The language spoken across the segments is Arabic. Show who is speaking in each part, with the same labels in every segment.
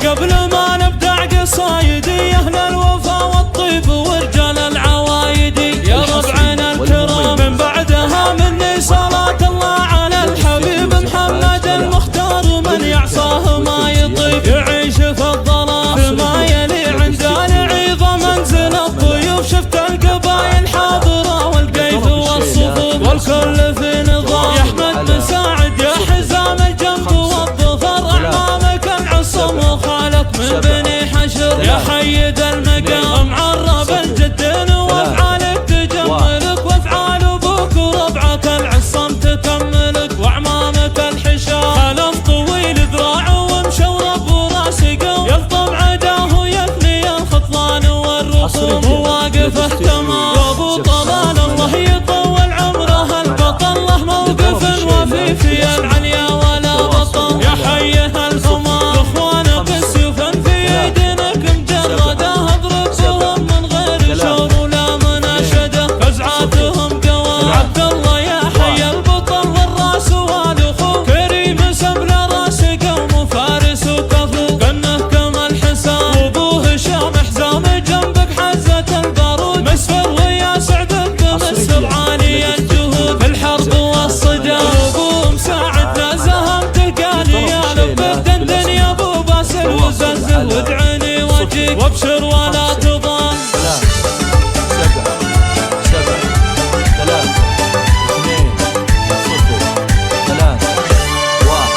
Speaker 1: قبل ما نبدأ قصايدي أهل الوفا والطيب ورجال العوايدي يا ربعنا الكرام من بعدها مني صلاة الله على الحبيب محمد المختار من يعصاه ما يطيب يعيش في الظلام فيما يلي عند العيظة منزل الضيوف شفت القبايل حاضرة والقيث والصفوف والكل في نظام يا أحمد مساعد يا حزام الجنب والظفر أعمامك العصم وخالك من بني حشر يا حيد المقام معرب الجدين وافعالك تجملك وافعال ابوك وربعك العصم تكملك واعمامك الحشام خلف طويل ذراع ومشورب وراس قوم يلطم عداه يثني الخطلان والرخوم وواقفه تمام وابو طلال الله يطول عمره البطل له موقف وفي في العليا ولا بطل يا حيه الهمام اخوانك السيوف في ايدينك مجرده اضربهم من غير شور ولا مناشده فزعاتهم قوام عبد الله يا حي البطل والراس والاخوه كريم سبل راس قوم فارس وكفو كنه كما الحسام وابو هشام حزام جنبك حزه البارود مسفر ويا سعد الدمس بعالي الجهود في الحرب والصدام وابو مساعد نازهم تلقاني يا لبك دندن يا ابو باسل وزلزل وادعني وجيك وابشر ولا تضام
Speaker 2: 7 3 2 0 3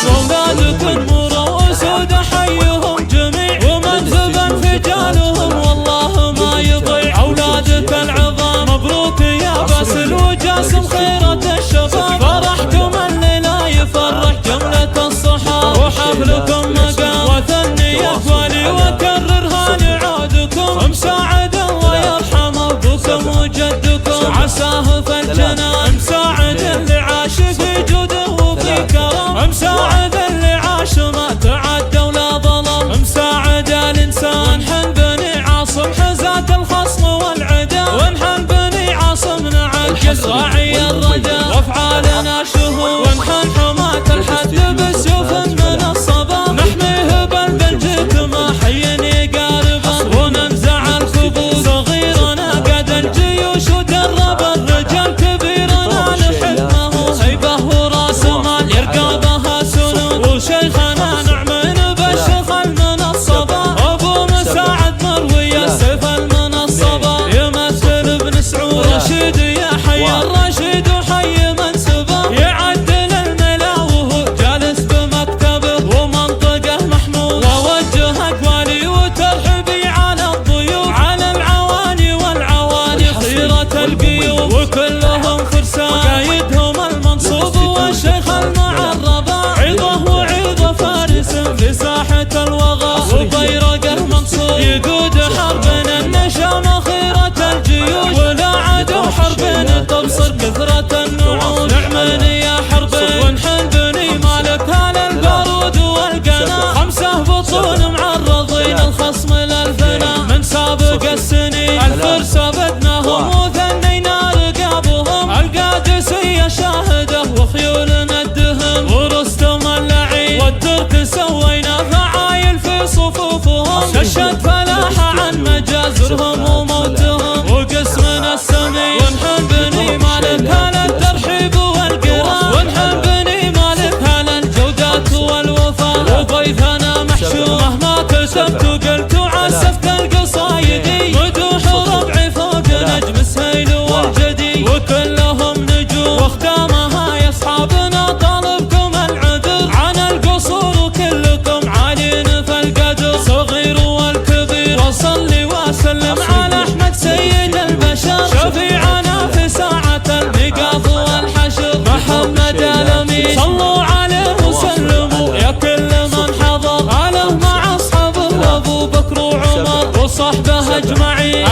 Speaker 1: صولادك نور واسود حيهم جميع ومنزبا فجالهم والله ما يضيع اولادك العظام مبروك يا باسل وجاسم خيرة الشباب فرحكم الليلة يفرح جملة الصحاب وحفلكم مقام وثني اقوالي وكررها لعودكم مساعد الله يرحم ابوكم وجدكم عساه في الجنان مساعد اللي عاش في جوده وفي كرم مساعد اللي عاش ما تعدى ولا ظلم مساعد الانسان حن بني عاصم حزات الخصم والعدا ونحن بني عاصم نعجز راعي الرجا وافعالنا شهود ونحن حماة الحد بالسيوف من الصبا نحميه بالبنجك ما حيني قاربا وننزع الكبوس صغيرنا قد الجيوش ودرب الرجال كبيرنا لحلمه هيبه وراس مال يرقبها سنود وشيخنا نعمن بالشيخ المنصبة ابو مساعد مروي السيف المنصبة يمثل ابن سعود رشيد يا حي الرشيد وحي منسبه يعدل الملا وهو جالس بمكتبه ومنطقه محمود ووجه اقوالي وترحبي على الضيوف على العواني والعواني خيرة القيوم وكلهم فرسان قايدهم المنصوب والشيخ المعربة عظه وعظه فارس في ساحة الوغى وبيرق المنصور يقود حربنا النشام خيرة الجيوش ولا عدو حربنا تبصر كثرة النعوش نعمن يا حربين ونحن بني مالك هال البارود والقنا 5 بطون معرضين الخصم للفنا من سابق السنين الفرس بدناهم وثنينا رقابهم القادسية شاهده وخيولنا الدهم ورستم اللعين والترك سوينا فعايل في صفوفهم نشهد فلاحة عن مجازرهم وموتهم وقسمنا السمين ونحن بني مالك هل الترحيب والقرار ونحن بني مالك هل الجودات والوفاء وضيفنا محشوم مهما كتبت وقلت وعسفت القصايدي مدوح ربعي فوق نجم السيل والجدي وكلهم نجوم واختامها يا اصحابنا طالبكم العذر عن القصور وكلكم عالين في القدر صغير والكبير وصلي وسلم على احمد سيد البشر شفيعنا في ساعة الميقاف والحشر محمد الامين صلوا عليه وسلموا يا كل من حضر عليه مع اصحابه وابو بكر أجمعين.